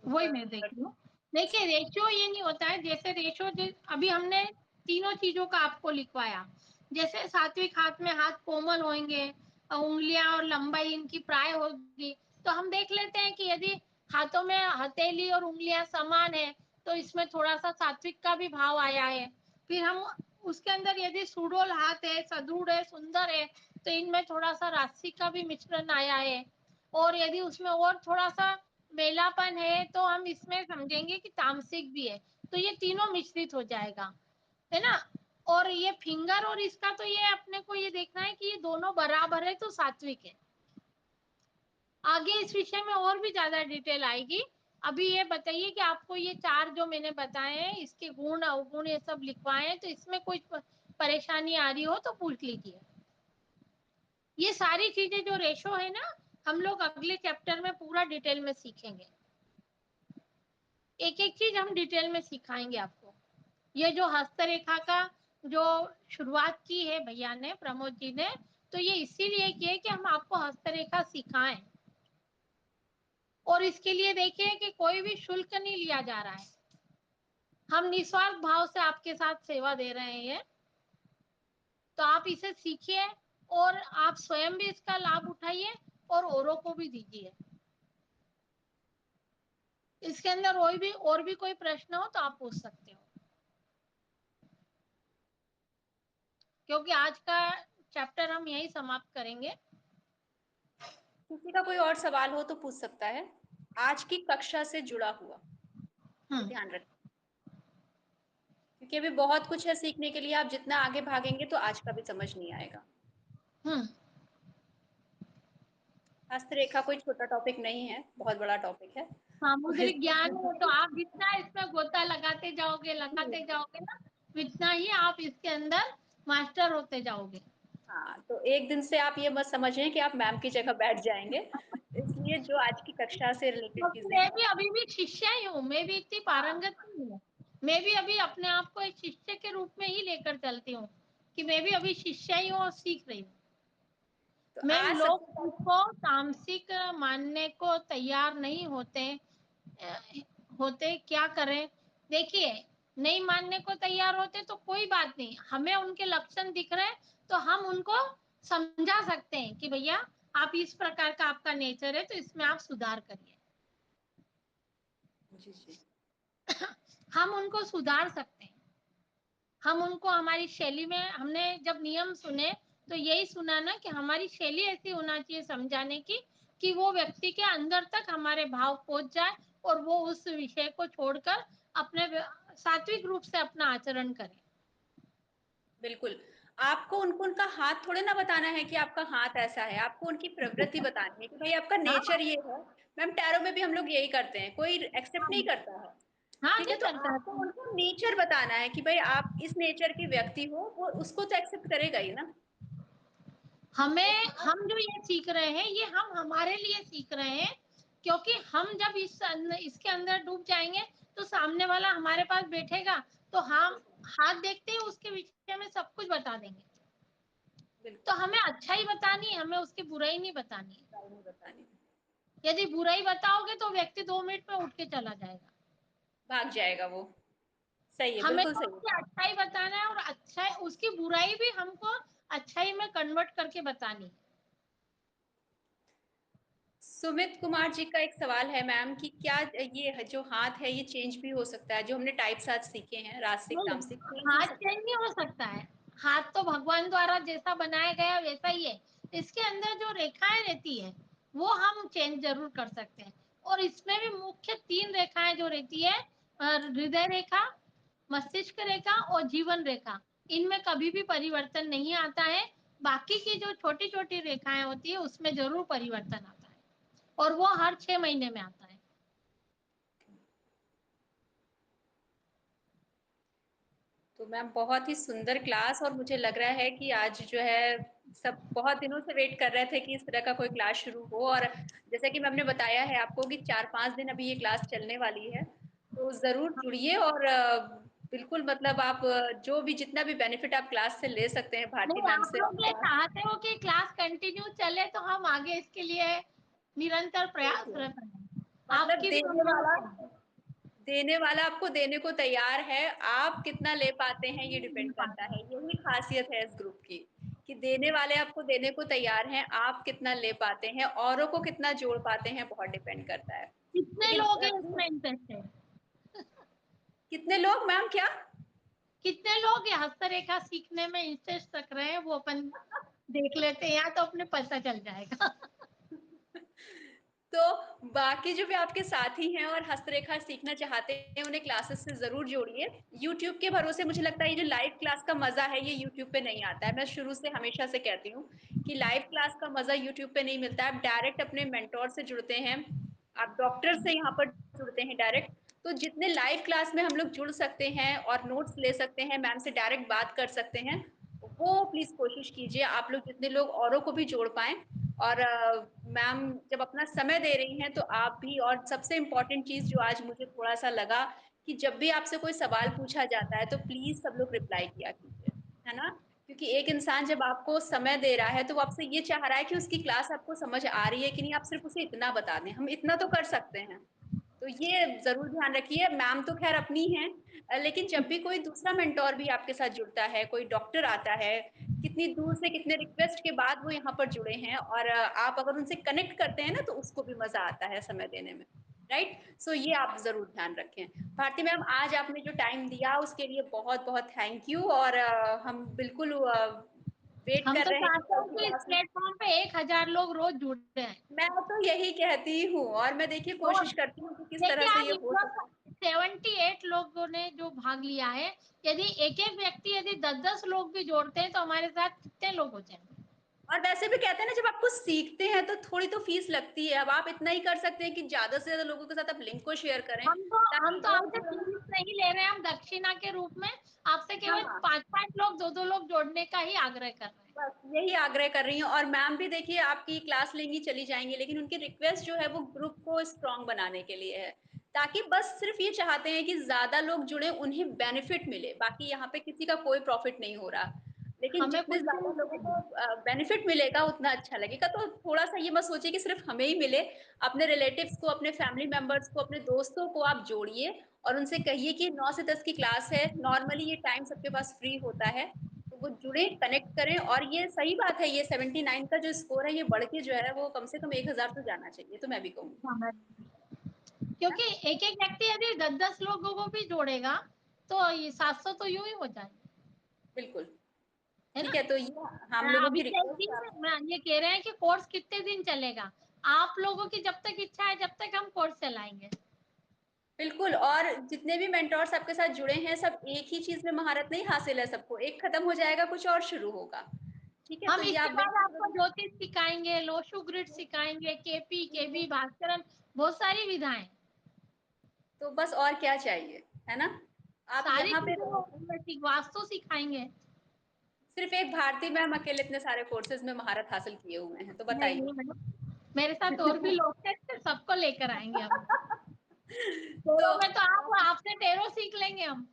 वही मैं देख रही हूँ। देखिए, रेशियो ये नहीं होता है, जैसे रेशियो अभी हमने तीनों चीजों का आपको लिखवाया। जैसे सात्विक हाथ में हाथ कोमल होंगे, उंगलियां और लंबाई इनकी प्राय होगी, तो हम देख लेते हैं कि यदि हाथों में हथेली और उंगलियां समान है तो इसमें थोड़ा सा सात्विक का भी भाव आया है। फिर हम उसके अंदर यदि सुडोल हाथ है, सदृढ़ है, सुंदर है, तो इनमें थोड़ा सा राजसिक का भी मिश्रण आया है। और यदि उसमें और थोड़ा सा मेलापन है तो हम इसमें समझेंगे कि तामसिक भी है। तो ये तीनों मिश्रित हो जाएगा, है ना। और ये फिंगर और इसका तो ये अपने को ये देखना है कि ये दोनों बराबर है तो सात्विक है। आगे इस विषय में और भी ज्यादा डिटेल आएगी, अभी ये बताइए कि आपको ये 4 जो मैंने बताए हैं, इसके गुण अवगुण ये सब लिखवाए हैं, तो इसमें कोई परेशानी आ रही हो तो पूछ लीजिए। ये सारी चीजें जो रेशो है ना, हम लोग अगले चैप्टर में पूरा डिटेल में सीखेंगे। एक एक चीज हम डिटेल में सिखाएंगे आपको। ये जो हस्तरेखा का जो शुरुआत की है भैया ने, प्रमोद जी ने, तो ये इसीलिए की है कि हम आपको हस्तरेखा सिखाएं। और इसके लिए देखिए कि कोई भी शुल्क नहीं लिया जा रहा है, हम निस्वार्थ भाव से आपके साथ सेवा दे रहे हैं। तो आप इसे सीखिए और आप स्वयं भी इसका लाभ उठाइए और औरों को भी दीजिए। इसके अंदर और भी कोई प्रश्न हो तो आप पूछ सकते हो, क्योंकि आज का चैप्टर हम यही समाप्त करेंगे। किसी का कोई और सवाल हो तो पूछ सकता है, आज की कक्षा से जुड़ा हुआ, ये हम्म। ध्यान रखें, क्योंकि अभी बहुत कुछ है सीखने के लिए। आप जितना आगे भागेंगे तो आज का भी समझ नहीं आएगा। हम्म। हस्तरेखा कोई छोटा टॉपिक नहीं है, बहुत बड़ा टॉपिक है। और सामुद्रिक इसको ज्ञान है, तो आप जितना इसमें गोता लगाते जाओगे ना, उतना ही आप इसके अंदर मास्टर होते जाओगे। हाँ, तो एक दिन से आप ये मत समझें कि आप मैम की जगह बैठ जाएंगे। इसलिए जो आज की कक्षा से रिलेटेड क्योंकि चीजें मैं हैं। भी अभी भी शिष्या ही हूँ, मैं भी इतनी हाँ, पारंगत नहीं हूँ। मैं भी अभी अपने आप को एक शिष्य के रूप में ही लेकर चलती हूँ, कि मैं भी अभी शिष्या ही हूँ और सीख रही हूँ। तो मैं आज लोग सबसे पहले इसको तामसिक मानने को तैयार नहीं होते। अ, होते क्या करें? देखिए, नहीं मानने को तैयार होते तो कोई बात नहीं, हमें उनके लक्षण दिख रहे हैं तो हम उनको समझा सकते हैं कि भैया आप इस प्रकार का आपका नेचर है, तो इसमें आप सुधार करिए। जी जी, हम उनको सुधार सकते हैं। हम उनको हमारी शैली में, हमने जब नियम सुने तो यही सुना ना कि हमारी शैली ऐसी होना चाहिए समझाने की कि वो व्यक्ति के अंदर तक हमारे भाव पहुंच जाए और वो उस विषय को छोड़कर अपने सात्विक रूप से अपना आचरण करे। बिल्कुल। आपको उनको उनका हाथ थोड़े ना बताना है कि आपका हाथ ऐसा है, आपको उनकी प्रवृत्ति बतानी है कि भाई आपका हाँ। नेचर ये है। मैम, टैरो में भी हम लोग यही करते हैं, कोई एक्सेप्ट नहीं करता है। हाँ, ठीक है, नहीं तो करता आपको है। उनको नेचर बताना है कि भाई आप इस नेचर के व्यक्ति हो, वो उसको तो एक्सेप्ट करेगा ही ना। तो हमें, आप हम जो ये सीख रहे हैं ये हम हमारे लिए सीख रहे हैं, क्योंकि हम जब इसके अंदर डूब जाएंगे तो सामने वाला हमारे पास बैठेगा, तो हम हाथ देखते ही उसके विषय में सब कुछ बता देंगे। तो बिल्कुल हमें अच्छा ही बतानी है, हमें उसकी बुराई नहीं बतानी है। राय नहीं बतानी, यदि बुराई बताओगे तो व्यक्ति 2 मिनट में उठ के चला जाएगा। भाग जाएगा वो। सही है, हमें बिल्कुल तो सही उसकी है। अच्छाई बताना है, और अच्छा उसकी बुराई भी हमको अच्छाई में कन्वर्ट करके बतानी है। सुमित कुमार जी का एक सवाल है मैम कि क्या ये जो हाथ है ये चेंज भी हो सकता है? जो हमने टाइप्स आज सीखे हैं, रासिक नहीं, तामसिक, चेंज हो हाथ सकता चेंज है? नहीं हो सकता है। हाथ तो भगवान द्वारा जैसा बनाया गया वैसा ही है। इसके अंदर जो रेखाएं रहती है वो हम चेंज जरूर कर सकते हैं। और इसमें भी मुख्य 3 रेखाएं जो रहती है, हृदय रेखा, मस्तिष्क रेखा और जीवन रेखा, इनमें कभी भी परिवर्तन नहीं आता है। बाकी की जो छोटी छोटी रेखाएं होती है उसमें जरूर परिवर्तन आता है, और वो हर 6 महीने में आता है। तो मैम, बहुत ही सुंदर क्लास, और मुझे लग रहा है कि आज जो है सब बहुत दिनों से वेट कर रहे थे कि इस तरह का कोई क्लास शुरू हो। और जैसे कि मैम ने बताया है आपको कि 4-5 दिन अभी ये क्लास चलने वाली है, तो जरूर जुड़िए। और बिल्कुल मतलब आप जो भी जितना भी बेनिफिट आप क्लास से ले सकते हैं भारती नहीं, मैम आप से। लोग ये चाहते हो कि क्लास कंटिन्यू चले तो हम आगे इसके लिए निरंतर देखिए, प्रयासरत हैं। मतलब आपकी भी मंगल हो। देने वाला आपको देने को तैयार है। आप कितना ले पाते हैं ये डिपेंड करता है। यही खासियत है इस ग्रुप की, कि देने वाले आपको देने को तैयार हैं, आप कितना ले पाते हैं, औरों को कितना जोड़ पाते हैं, बहुत डिपेंड करता है। कितने लेकिन लोग हैं इसमें इंटरेस्टेड? कितने लोग मैम, क्या? कितने लोग ये हस्तरेखा सीखने में इंटरेस्ट रख रहे हैं, वो अपन देख लेते हैं, या तो अपने पता चल जाएगा। तो बाकी जो भी आपके साथी हैं और हस्तरेखा सीखना चाहते हैं, उन्हें क्लासेस से जरूर जोड़िए। यूट्यूब के भरोसे मुझे लगता है ये जो लाइव क्लास का मजा है ये यूट्यूब पे नहीं आता है। मैं शुरू से हमेशा से कहती हूँ कि लाइव क्लास का मजा यूट्यूब पे नहीं मिलता है। आप डायरेक्ट अपने मेंटोर से जुड़ते हैं, आप डॉक्टर से यहाँ पर जुड़ते हैं डायरेक्ट, तो जितने लाइव क्लास में हम लोग जुड़ सकते हैं और नोट्स ले सकते हैं, मैम से डायरेक्ट बात कर सकते हैं, वो प्लीज़ कोशिश कीजिए आप लोग जितने लोग औरों को भी जोड़ पाएँ। और मैम जब अपना समय दे रही हैं तो आप भी, और सबसे इम्पोर्टेंट चीज़ जो आज मुझे थोड़ा-सा लगा कि जब भी आपसे कोई सवाल पूछा जाता है तो प्लीज़ सब लोग रिप्लाई किया कीजिए, है ना? क्योंकि एक इंसान जब आपको समय दे रहा है तो वो आपसे ये चाह रहा है कि उसकी क्लास आपको समझ आ रही है कि नहीं, आप सिर्फ़ उसे इतना बता दें, हम इतना तो कर सकते हैं। तो ये ज़रूर ध्यान रखिए, मैम तो ख़ैर अपनी हैं, लेकिन जब भी कोई दूसरा मेंटर भी आपके साथ जुड़ता है, कोई डॉक्टर आता है, कितनी दूर से कितने रिक्वेस्ट के बाद वो यहाँ पर जुड़े हैं, और आप अगर उनसे कनेक्ट करते हैं ना तो उसको भी मज़ा आता है समय देने में, राइट? सो ये आप ज़रूर ध्यान रखें। भारती मैम, आज आपने जो टाइम दिया उसके लिए बहुत-बहुत थैंक यू, और हम बिल्कुल वेट हम कर तो रहे हैं कि चाहते कल हैं की कि इस क्लास में। प्लेटफॉर्म पे 1000 लोग रोज जुड़ते हैं। मैं तो यही कहती हूँ, और मैं देखिए तो कोशिश करती हूँ कि किस तरह देखिए से आज ये इस हो वक्त सके। 78 लोगों ने जो भाग लिया है, यदि एक एक व्यक्ति यदि 10-10 लोग भी जोड़ते हैं तो हमारे साथ कितने लोग हो जाएंगे। और वैसे भी कहते हैं ना, जब आप कुछ सीखते हैं तो थोड़ी तो फीस लगती है। अब आप इतना ही कर सकते हैं कि ज़्यादा से ज़्यादा लोगों के साथ आप लिंक को शेयर करें, हम तो हम ताकि तो वो आपसे जो है ना। फीस नहीं ले रहे हैं, हम दक्षिणा के रूप में आपसे हाँ, केवल हाँ। 5-5 लोग 2-2 लोग जोड़ने का ही आग्रह कर रहे हैं। बस यही आग्रह कर रही हूँ, और मैम भी देखिए आपकी क्लास लेंगी चली जाएँगी, लेकिन उनकी रिक्वेस्ट जो है वो ग्रुप को स्ट्रॉन्ग बनाने के लिए है। ताकि बस सिर्फ़ ये चाहते हैं कि ज़्यादा लोग जुड़ें, उन्हें बेनिफिट मिले, बाकी यहाँ पे किसी का कोई प्रॉफ़िट नहीं हो रहा। लेकिन हमें जितने कुछ भी ज़्यादा नहीं लोगों को चाहिए। बेनिफिट मिलेगा उतना अच्छा लगेगा। तो थोड़ा-सा ये मत सोचिए कि सिर्फ़ हमें ही मिले, अपने रिलेटिव्स को, अपने फैमिली मेंबर्स को, अपने दोस्तों को आप जोड़िए, और उनसे कहिए कि 9 से 10 की क्लास है, नॉर्मली ये टाइम सबके पास फ्री होता है। तो वो जुड़ें, कनेक्ट करें, और ये सही बात है, ये 79 का जो स्कोर है ये बढ़ के जो है वो कम से कम 1000 तो जाना चाहिए, तो मैं भी कहूँगी, है क्योंकि एक एक व्यक्ति यदि 10-10 लोगों को भी जोड़ेगा तो ये 700 तो यूं ही हो जाए, बिल्कुल। है ना। ठीक है, तो ये हम लोगों अभी की रिक्वेस्ट है। मैं ये कह रहे हैं कि कोर्स कितने दिन चलेगा। आप लोगों की जब तक इच्छा है जब तक हम कोर्स चलाएंगे। बिल्कुल, और जितने भी मेंटोर्स आपके साथ जुड़े हैं, सब एक ही चीज़ में महारत नहीं हासिल है सबको, एक खत्म हो जाएगा, कुछ और शुरू होगा। ठीक है, तो हम ये इसके आप बाद बिल्कुल आपको ज्योतिष सिखाएंगे, लोशु ग्रिड सिखाएंगे, केपी केबी भास्करन, बहुत सारी विधाएं, तो बस और क्या चाहिए, है ना? आप सारी यहाँ पे रहो। चीजें वास्तु सिखाएंगे। सिर्फ़ एक भारती मैम अकेले इतने सारे कोर्सेज़ में महारत हासिल किए हुए हैं, तो नहीं बताइए। नहीं मैडम, मेरे साथ और भी लोग थे, सबको लेकर आएंगे हम। तो टेरो में तो आप आप आपसे टेरो सीख लेंगे हम,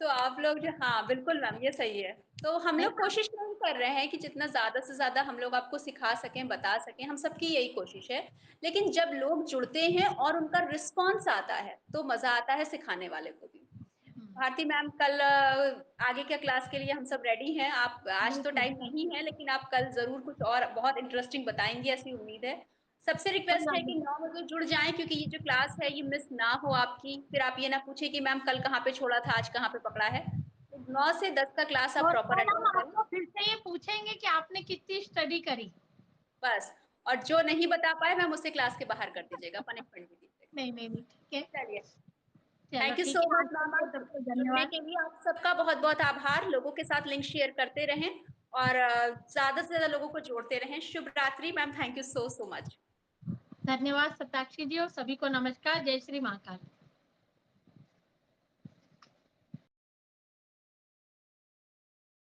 तो आप लोग जो, हाँ, बिल्कुल मैम, ये सही है। तो हम है लोग ना। कोशिश यही कर रहे हैं कि जितना ज़्यादा से ज़्यादा हम लोग आपको सिखा सकें, बता सकें, हम सबकी यही कोशिश है। लेकिन जब लोग जुड़ते हैं और उनका रिस्पॉन्स आता है, तो मज़ा आता है सिखाने वाले को भी। भारती मैम, कल आगे के क्लास के लिए हम सब रेडी हैं। आप आज तो बिल्कुल टाइम नहीं है, लेकिन आप कल ज़रूर कुछ और बहुत इंटरेस्टिंग बताएँगी, ऐसी उम्मीद है। सबसे कोई रिक्वेस्ट है बात कि नहीं। 9 बजे जुड़ जाएँ, क्योंकि ये जो क्लास है ये मिस ना हो आपकी। फिर आप ये ना पूछें कि मैम कल कहाँ पे छोड़ा था, आज कहाँ पे पकड़ा है। तो 9 से 10 का क्लास आप और प्रॉपर कल हम अटेंड करें, आपको फिर से ये पूछेंगे कि आपने कितनी स्टडी करी। बस। और जो नहीं बता पाए मैम उसे क्लास के बाहर कर दीजिएगा, पनिशमेंट भी दीजिएगा। नहीं नहीं नहीं, ठीक है। चलिए, चलो थैंक यू ठीक सो है, आज मच के मैम, लिए आप सबको जुड़ने धन्यवाद। के लिए। आप सबका बहुत-बहुत आभार। लोगों के साथ लिंक शेयर करते रहें, और ज़्यादा से ज़्यादा लोगों को जोड़ते रहें। शुभ रात्रि ma'am, thank you so much. धन्यवाद सताक्षी जी, और सभी को नमस्कार, जय श्री महाकाल।